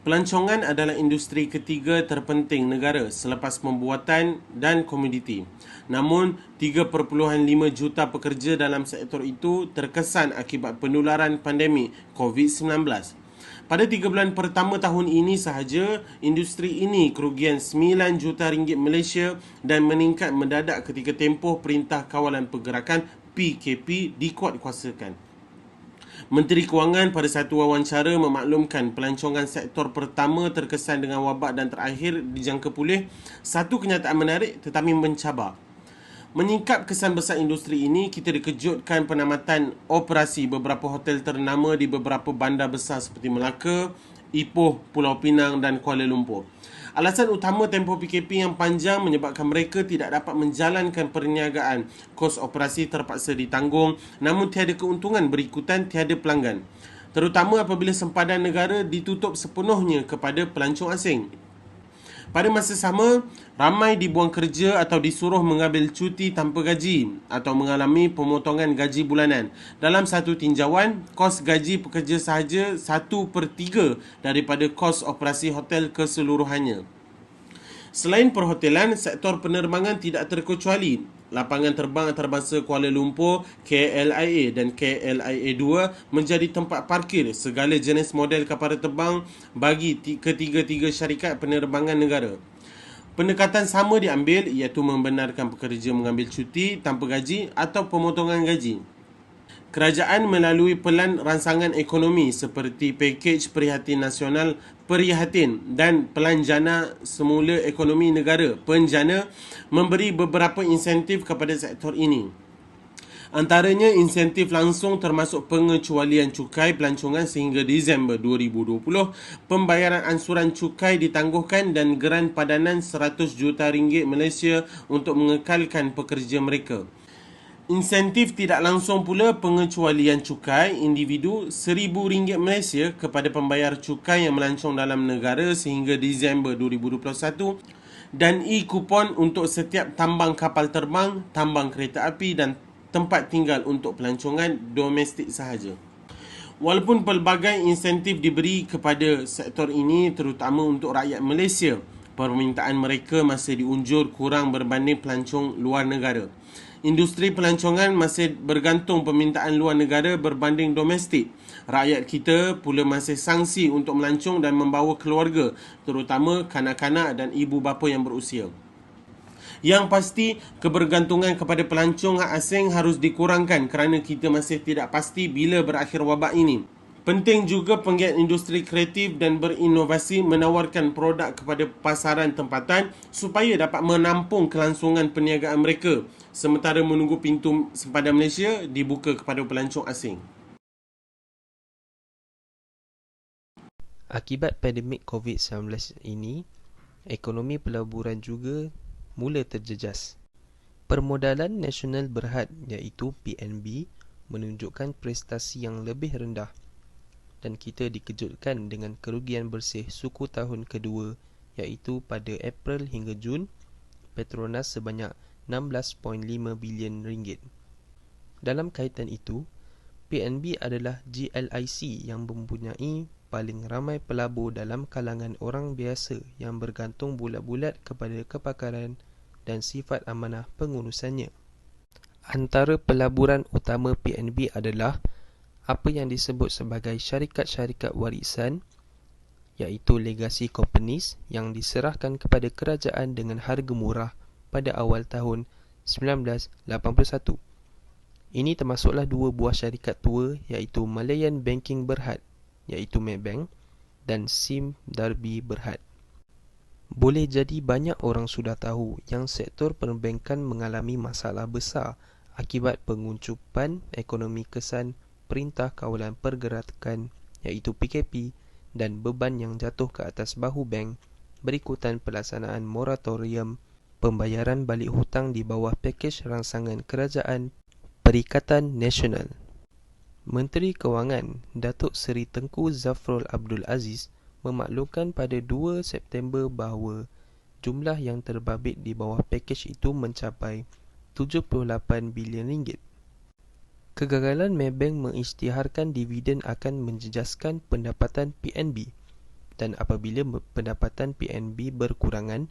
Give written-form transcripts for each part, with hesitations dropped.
Pelancongan adalah industri ketiga terpenting negara selepas pembuatan dan komoditi. Namun, 3.5 juta pekerja dalam sektor itu terkesan akibat penularan pandemik COVID-19. Pada 3 bulan pertama tahun ini sahaja, industri ini kerugian 9 juta ringgit Malaysia dan meningkat mendadak ketika tempoh Perintah Kawalan Pergerakan PKP dikuatkuasakan. Menteri Kewangan pada satu wawancara memaklumkan pelancongan sektor pertama terkesan dengan wabak dan terakhir dijangka pulih. Satu kenyataan menarik tetapi mencabar. Menyingkap kesan besar industri ini, kita dikejutkan penamatan operasi beberapa hotel ternama di beberapa bandar besar seperti Melaka, Ipoh, Pulau Pinang dan Kuala Lumpur. Alasan utama tempoh PKP yang panjang menyebabkan mereka tidak dapat menjalankan perniagaan. Kos operasi terpaksa ditanggung, namun tiada keuntungan berikutan tiada pelanggan. Terutama apabila sempadan negara ditutup sepenuhnya kepada pelancong asing. Pada masa sama, ramai dibuang kerja atau disuruh mengambil cuti tanpa gaji atau mengalami pemotongan gaji bulanan. Dalam satu tinjauan, kos gaji pekerja sahaja 1/3 daripada kos operasi hotel keseluruhannya. Selain perhotelan, sektor penerbangan tidak terkecuali. Lapangan terbang antarabangsa Kuala Lumpur, KLIA dan KLIA 2 menjadi tempat parkir segala jenis model kapal terbang bagi ketiga-tiga syarikat penerbangan negara. Pendekatan sama diambil iaitu membenarkan pekerja mengambil cuti tanpa gaji atau pemotongan gaji. Kerajaan melalui pelan ransangan ekonomi seperti Pakej Prihatin Nasional Prihatin dan Pelan Jana Semula Ekonomi Negara Penjana memberi beberapa insentif kepada sektor ini. Antaranya insentif langsung termasuk pengecualian cukai pelancongan sehingga Disember 2020, pembayaran ansuran cukai ditangguhkan dan geran padanan 100 juta ringgit Malaysia untuk mengekalkan pekerja mereka. Insentif tidak langsung pula pengecualian cukai individu RM1,000 Malaysia kepada pembayar cukai yang melancong dalam negara sehingga Disember 2021 dan e-kupon untuk setiap tambang kapal terbang, tambang kereta api dan tempat tinggal untuk pelancongan domestik sahaja. Walaupun pelbagai insentif diberi kepada sektor ini terutama untuk rakyat Malaysia, permintaan mereka masih diunjur kurang berbanding pelancong luar negara. Industri pelancongan masih bergantung permintaan luar negara berbanding domestik. Rakyat kita pula masih sangsi untuk melancong dan membawa keluarga, terutama kanak-kanak dan ibu bapa yang berusia. Yang pasti, kebergantungan kepada pelancong asing harus dikurangkan kerana kita masih tidak pasti bila berakhir wabak ini. Penting juga penggiat industri kreatif dan berinovasi menawarkan produk kepada pasaran tempatan supaya dapat menampung kelangsungan perniagaan mereka sementara menunggu pintu sempadan Malaysia dibuka kepada pelancong asing. Akibat pandemik COVID-19 ini, ekonomi pelaburan juga mula terjejas. Permodalan Nasional Berhad iaitu PNB menunjukkan prestasi yang lebih rendah dan kita dikejutkan dengan kerugian bersih suku tahun kedua iaitu pada April hingga Jun Petronas sebanyak 16.5 bilion ringgit. Dalam kaitan itu, PNB adalah GLIC yang mempunyai paling ramai pelabur dalam kalangan orang biasa yang bergantung bulat-bulat kepada kepakaran dan sifat amanah pengurusannya. Antara pelaburan utama PNB adalah apa yang disebut sebagai syarikat-syarikat warisan iaitu legacy companies yang diserahkan kepada kerajaan dengan harga murah pada awal tahun 1981. Ini termasuklah dua buah syarikat tua iaitu Malayan Banking Berhad iaitu Maybank dan SIM Darby Berhad. Boleh jadi banyak orang sudah tahu yang sektor perbankan mengalami masalah besar akibat penguncupan ekonomi kesan Perintah Kawalan Pergerakan iaitu PKP dan beban yang jatuh ke atas bahu bank berikutan pelaksanaan moratorium pembayaran balik hutang di bawah pakej rangsangan kerajaan Perikatan Nasional. Menteri Kewangan Datuk Seri Tengku Zafrul Abdul Aziz memaklumkan pada 2 September bahawa jumlah yang terbabit di bawah pakej itu mencapai 78 bilion ringgit. Kegagalan Maybank mengisytiharkan dividen akan menjejaskan pendapatan PNB. dan apabila pendapatan PNB berkurangan,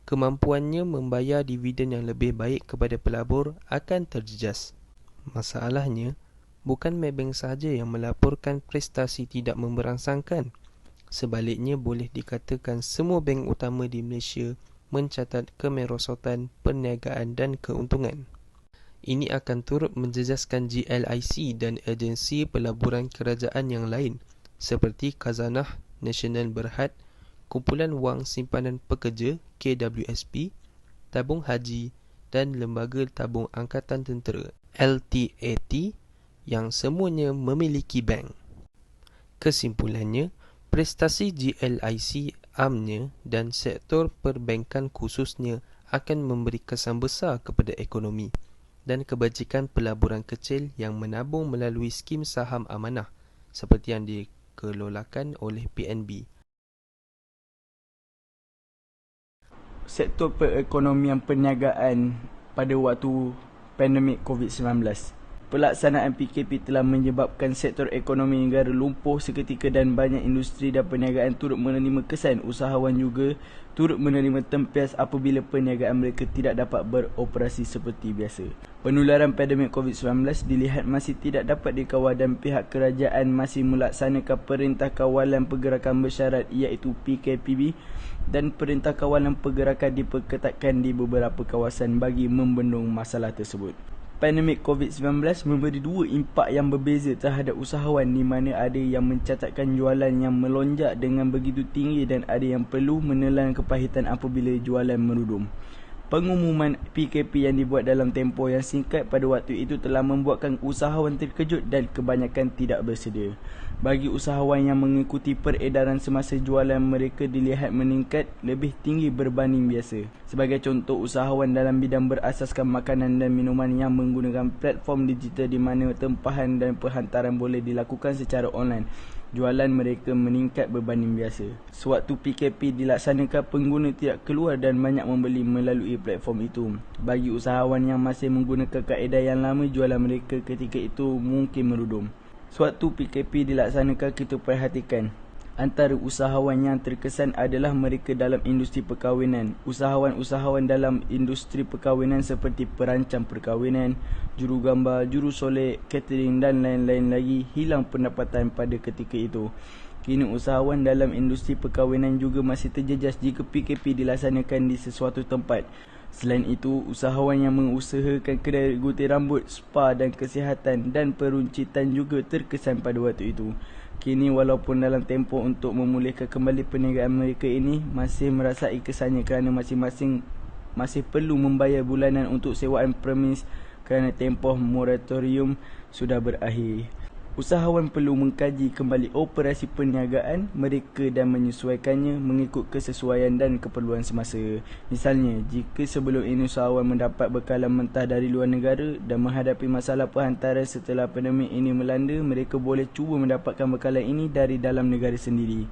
kemampuannya membayar dividen yang lebih baik kepada pelabur akan terjejas. Masalahnya, bukan Maybank sahaja yang melaporkan prestasi tidak memberangsangkan. Sebaliknya, boleh dikatakan semua bank utama di Malaysia mencatat kemerosotan perniagaan dan keuntungan. Ini akan turut menjejaskan GLIC dan agensi pelaburan kerajaan yang lain seperti Khazanah Nasional Berhad, Kumpulan Wang Simpanan Pekerja KWSP, Tabung Haji dan Lembaga Tabung Angkatan Tentera LTAT yang semuanya memiliki bank. Kesimpulannya, prestasi GLIC amnya dan sektor perbankan khususnya akan memberi kesan besar kepada ekonomi dan kebajikan pelaburan kecil yang menabung melalui skim saham amanah seperti yang dikelolakan oleh PNB. Sektor perekonomian perniagaan pada waktu pandemik COVID-19. Pelaksanaan PKP telah menyebabkan sektor ekonomi negara lumpuh seketika dan banyak industri dan perniagaan turut menerima kesan. Usahawan juga turut menerima tempias apabila perniagaan mereka tidak dapat beroperasi seperti biasa. Penularan pandemik COVID-19 dilihat masih tidak dapat dikawal dan pihak kerajaan masih melaksanakan Perintah Kawalan Pergerakan Bersyarat iaitu PKPB dan Perintah Kawalan Pergerakan diperketatkan di beberapa kawasan bagi membendung masalah tersebut. Pandemik COVID-19 memberi dua impak yang berbeza terhadap usahawan di mana ada yang mencatatkan jualan yang melonjak dengan begitu tinggi dan ada yang perlu menelan kepahitan apabila jualan merudum. Pengumuman PKP yang dibuat dalam tempoh yang singkat pada waktu itu telah membuatkan usahawan terkejut dan kebanyakan tidak bersedia. Bagi usahawan yang mengikuti peredaran semasa jualan mereka dilihat meningkat lebih tinggi berbanding biasa. Sebagai contoh, usahawan dalam bidang berasaskan makanan dan minuman yang menggunakan platform digital di mana tempahan dan perhantaran boleh dilakukan secara online, jualan mereka meningkat berbanding biasa. Sewaktu PKP dilaksanakan, pengguna tidak keluar dan banyak membeli melalui platform itu. Bagi usahawan yang masih menggunakan kaedah yang lama, jualan mereka ketika itu mungkin merudum. Sewaktu PKP dilaksanakan, kita perhatikan antara usahawan yang terkesan adalah mereka dalam industri perkahwinan. Usahawan-usahawan dalam industri perkahwinan seperti perancang perkahwinan, jurugambar, jurusolek, catering dan lain-lain lagi hilang pendapatan pada ketika itu. Kini usahawan dalam industri perkahwinan juga masih terjejas jika PKP dilaksanakan di sesuatu tempat. Selain itu, usahawan yang mengusahakan kedai gunting rambut, spa dan kesihatan dan peruncitan juga terkesan pada waktu itu. Kini walaupun dalam tempoh untuk memulihkan kembali perniagaan mereka ini masih merasai kesannya kerana masing-masing masih perlu membayar bulanan untuk sewaan premis kerana tempoh moratorium sudah berakhir. Usahawan perlu mengkaji kembali operasi perniagaan mereka dan menyesuaikannya mengikut kesesuaian dan keperluan semasa. Misalnya, jika sebelum ini usahawan mendapat bekalan mentah dari luar negara dan menghadapi masalah perhantaran setelah pandemik ini melanda, mereka boleh cuba mendapatkan bekalan ini dari dalam negara sendiri.